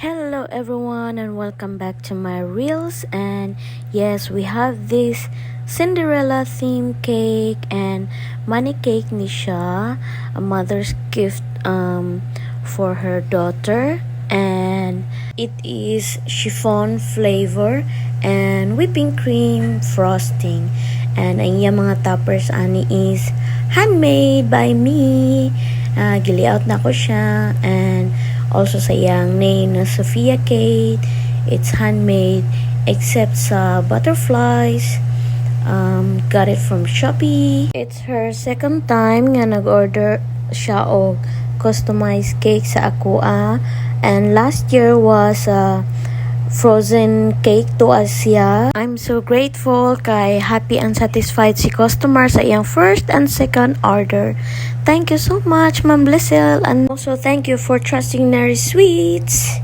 Hello everyone and welcome back to my reels. And yes, we have this Cinderella theme cake and money cake ni siya, a mother's gift for her daughter, and it is chiffon flavor and whipping cream frosting. And ang iyang mga toppers ani is handmade by me. Gili-out na ko siya, and also sa iyang name na Sophia Kate. It's handmade except sa butterflies. Got it from Shopee. It's her second time nga nag-order siya og customized cake sa Akua. And last year was frozen cake to Asia. I'm so grateful kay happy and satisfied si customer sa iyang first and second order. Thank you so much, Ma'am Blissel, and also thank you for trusting Nary Sweets.